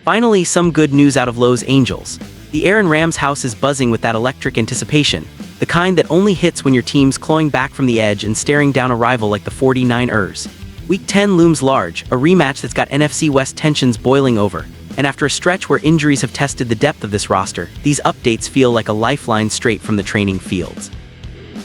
Finally, some good news out of Los Angeles. The air in Rams' house is buzzing with that electric anticipation, the kind that only hits when your team's clawing back from the edge and staring down a rival like the 49ers. Week 10 looms large, a rematch that's got NFC West tensions boiling over. And after a stretch where injuries have tested the depth of this roster, these updates feel like a lifeline straight from the training fields.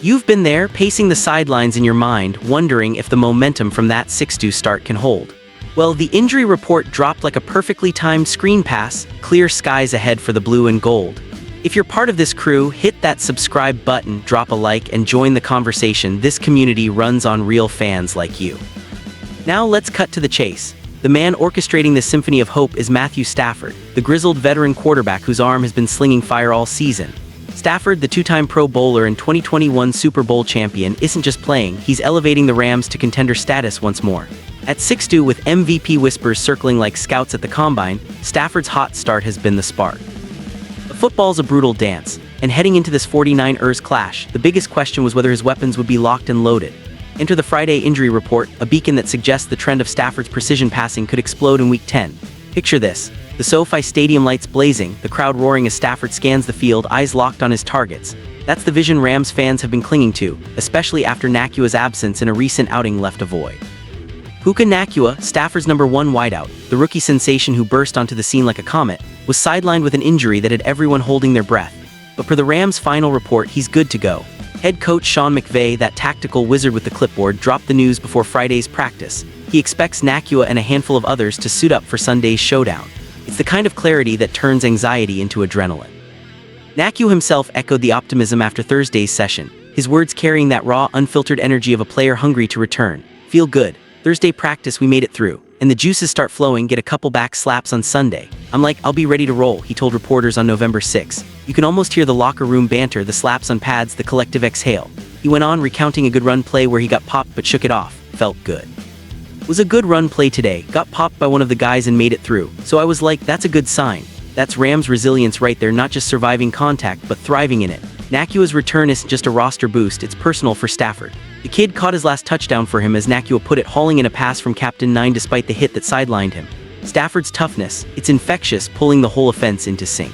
You've been there, pacing the sidelines in your mind, wondering if the momentum from that 6-2 start can hold. Well, the injury report dropped like a perfectly timed screen pass, clear skies ahead for the blue and gold. If you're part of this crew, hit that subscribe button, drop a like, and join the conversation. This community runs on real fans like you. Now let's cut to the chase. The man orchestrating this symphony of hope is Matthew Stafford, the grizzled veteran quarterback whose arm has been slinging fire all season. Stafford, the two-time Pro Bowler and 2021 Super Bowl champion, isn't just playing, he's elevating the Rams to contender status once more. At 6'2", with MVP whispers circling like scouts at the combine, Stafford's hot start has been the spark. The football's a brutal dance, and heading into this 49ers clash, the biggest question was whether his weapons would be locked and loaded. Enter the Friday injury report, a beacon that suggests the trend of Stafford's precision passing could explode in Week 10. Picture this: the SoFi Stadium lights blazing, the crowd roaring as Stafford scans the field, eyes locked on his targets. That's the vision Rams fans have been clinging to, especially after Nacua's absence in a recent outing left a void. Puka Nacua, Stafford's #1 wideout, the rookie sensation who burst onto the scene like a comet, was sidelined with an injury that had everyone holding their breath. But per the Rams' final report, he's good to go. Head coach Sean McVay, that tactical wizard with the clipboard, dropped the news before Friday's practice. He expects Nacua and a handful of others to suit up for Sunday's showdown. It's the kind of clarity that turns anxiety into adrenaline. Nacua himself echoed the optimism after Thursday's session, his words carrying that raw, unfiltered energy of a player hungry to return. "Feel good. Thursday practice we made it through, and the juices start flowing, get a couple back slaps on Sunday. I'll be ready to roll," he told reporters on November 6. You can almost hear the locker room banter, the slaps on pads, the collective exhale. He went on recounting a good run play where he got popped but shook it off. Felt good. "Was a good run play today, got popped by one of the guys and made it through, so I was like, that's a good sign." That's Rams resilience right there, not just surviving contact but thriving in it. Nacua's return isn't just a roster boost, it's personal for Stafford. The kid caught his last touchdown for him, as Nacua put it, hauling in a pass from Captain 9 despite the hit that sidelined him. Stafford's toughness, it's infectious, pulling the whole offense into sync.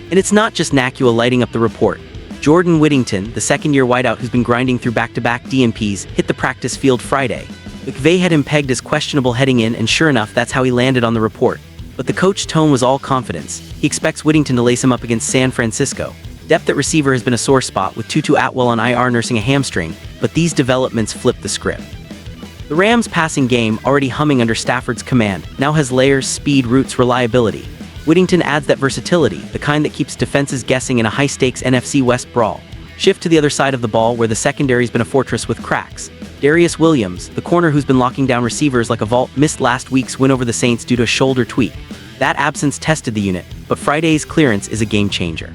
And it's not just Nacua lighting up the report. Jordan Whittington, the second-year wideout who's been grinding through back-to-back DNPs, hit the practice field Friday. McVay had him pegged as questionable heading in, and sure enough, that's how he landed on the report. But the coach's tone was all confidence. He expects Whittington to lace him up against San Francisco. Depth at receiver has been a sore spot, with Tutu Atwell on IR nursing a hamstring, but these developments flip the script. The Rams' passing game, already humming under Stafford's command, now has layers, speed, roots, reliability. Whittington adds that versatility, the kind that keeps defenses guessing in a high-stakes NFC West brawl. Shift to the other side of the ball, where the secondary's been a fortress with cracks. Darius Williams, the corner who's been locking down receivers like a vault, missed last week's win over the Saints due to a shoulder tweak. That absence tested the unit, but Friday's clearance is a game-changer.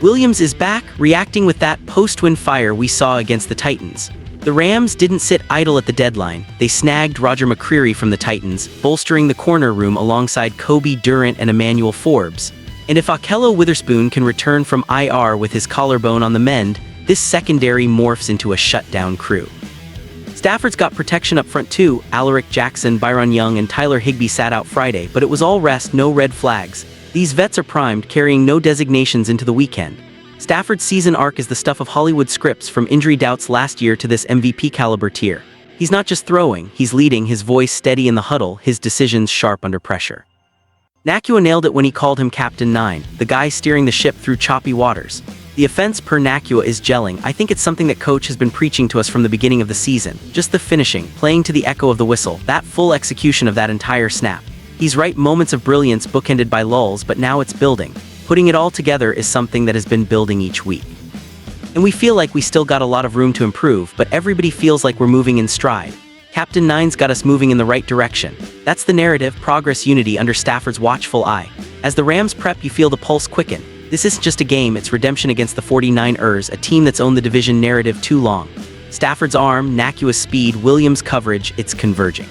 Williams is back, reacting with that post-win fire we saw against the Titans. The Rams didn't sit idle at the deadline. They snagged Roger McCreary from the Titans, bolstering the corner room alongside Kobe Durant and Emmanuel Forbes. And if Akello Witherspoon can return from IR with his collarbone on the mend, this secondary morphs into a shutdown crew. Stafford's got protection up front too. Alaric Jackson, Byron Young, and Tyler Higbee sat out Friday, but it was all rest, no red flags. These vets are primed, carrying no designations into the weekend. Stafford's season arc is the stuff of Hollywood scripts, from injury doubts last year to this MVP caliber tier. He's not just throwing, he's leading, his voice steady in the huddle, his decisions sharp under pressure. Nacua nailed it when he called him Captain 9, the guy steering the ship through choppy waters. The offense per Nacua is gelling. I think it's something that coach has been preaching to us from the beginning of the season. Just the finishing, playing to the echo of the whistle, that full execution of that entire snap. He's right, moments of brilliance bookended by lulls, but now it's building. Putting it all together is something that has been building each week. And we feel like we still got a lot of room to improve, but everybody feels like we're moving in stride. Captain 9's got us moving in the right direction. That's the narrative, progress, unity under Stafford's watchful eye. As the Rams prep, you feel the pulse quicken. This isn't just a game, it's redemption against the 49ers, a team that's owned the division narrative too long. Stafford's arm, Nacua's speed, Williams' coverage, it's converging.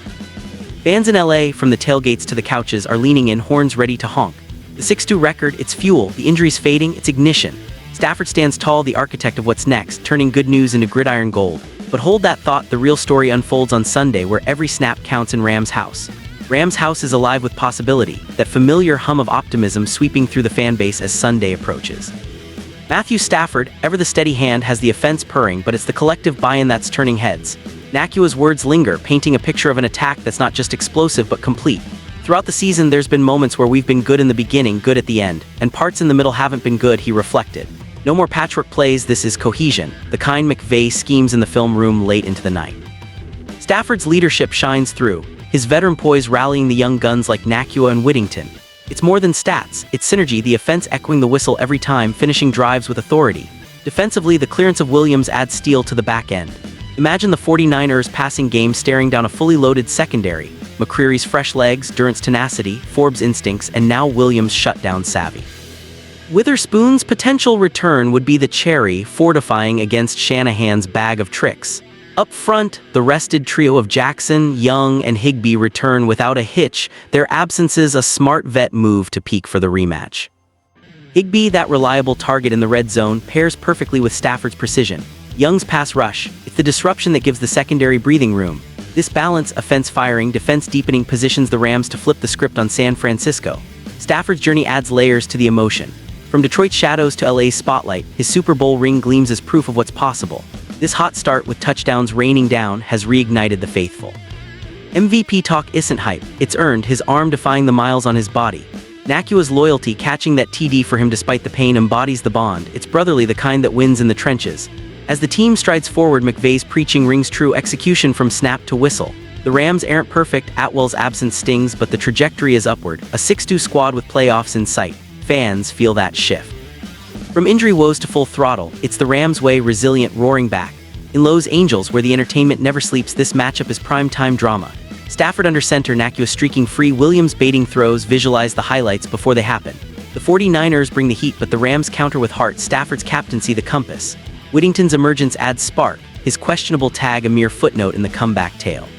Fans in LA, from the tailgates to the couches, are leaning in, horns ready to honk. The 6-2 record, it's fuel. The injuries fading, it's ignition. Stafford stands tall, the architect of what's next, turning good news into gridiron gold. But hold that thought, the real story unfolds on Sunday, where every snap counts in Rams' house. Rams house is alive with possibility, that familiar hum of optimism sweeping through the fan base as Sunday approaches. Matthew Stafford, ever the steady hand, has the offense purring, but it's the collective buy-in that's turning heads. Nacua's words linger, painting a picture of an attack that's not just explosive but complete. Throughout the season, there's been moments where we've been good in the beginning, good at the end, and parts in the middle haven't been good, he reflected. No more patchwork plays, this is cohesion, the kind McVay schemes in the film room late into the night. Stafford's leadership shines through, his veteran poise rallying the young guns like Nacua and Whittington. It's more than stats, it's synergy, the offense echoing the whistle every time, finishing drives with authority. Defensively, the clearance of Williams adds steel to the back end. Imagine the 49ers passing game staring down a fully loaded secondary. McCreary's fresh legs, Durant's tenacity, Forbes' instincts, and now Williams' shutdown savvy. Witherspoon's potential return would be the cherry fortifying against Shanahan's bag of tricks. Up front, the rested trio of Jackson, Young, and Higbee return without a hitch, their absences a smart vet move to peak for the rematch. Higbee, that reliable target in the red zone, pairs perfectly with Stafford's precision. Young's pass rush, it's the disruption that gives the secondary breathing room. This balance, offense firing, defense deepening, positions the Rams to flip the script on San Francisco. Stafford's journey adds layers to the emotion. From Detroit's shadows to LA's spotlight, his Super Bowl ring gleams as proof of what's possible. This hot start with touchdowns raining down has reignited the faithful. MVP talk isn't hype, it's earned, his arm defying the miles on his body. Nacua's loyalty, catching that TD for him despite the pain, embodies the bond. It's brotherly, the kind that wins in the trenches. As the team strides forward, McVay's preaching rings true, execution from snap to whistle. The Rams aren't perfect, Atwell's absence stings, but the trajectory is upward. A 6-2 squad with playoffs in sight. Fans feel that shift. From injury woes to full throttle, it's the Rams' way, resilient, roaring back. In Los Angeles, where the entertainment never sleeps, this matchup is prime-time drama. Stafford under center, Nacua streaking free, Williams baiting throws, visualize the highlights before they happen. The 49ers bring the heat, but the Rams counter with heart, Stafford's captaincy the compass. Whittington's emergence adds spark, his questionable tag a mere footnote in the comeback tale.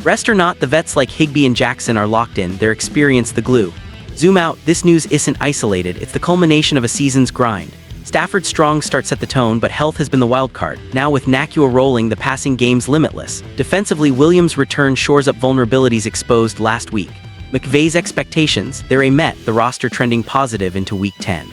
Rest or not, the vets like Higbee and Jackson are locked in, their experience the glue. Zoom out, this news isn't isolated, it's the culmination of a season's grind. Stafford's strong start set the tone, but health has been the wild card. Now with Nacua rolling, the passing game's limitless. Defensively, Williams' return shores up vulnerabilities exposed last week. McVay's expectations, they're met, the roster trending positive into Week 10.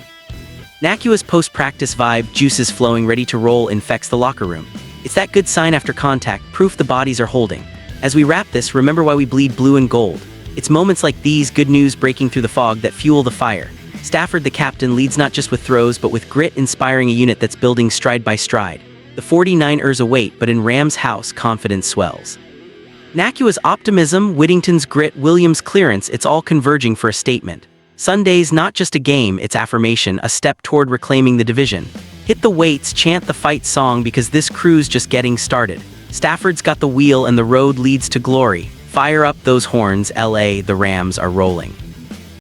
Nacua's post-practice vibe, juices flowing, ready to roll, infects the locker room. It's that good sign after contact, proof the bodies are holding. As we wrap this, remember why we bleed blue and gold. It's moments like these, good news breaking through the fog, that fuel the fire. Stafford, the captain, leads not just with throws but with grit, inspiring a unit that's building stride by stride. The 49ers await, but in Rams' house, confidence swells. Nacua's optimism, Whittington's grit, Williams' clearance, it's all converging for a statement. Sunday's not just a game, it's affirmation, a step toward reclaiming the division. Hit the weights, chant the fight song, because this crew's just getting started. Stafford's got the wheel and the road leads to glory. Fire up those horns, LA, the Rams are rolling.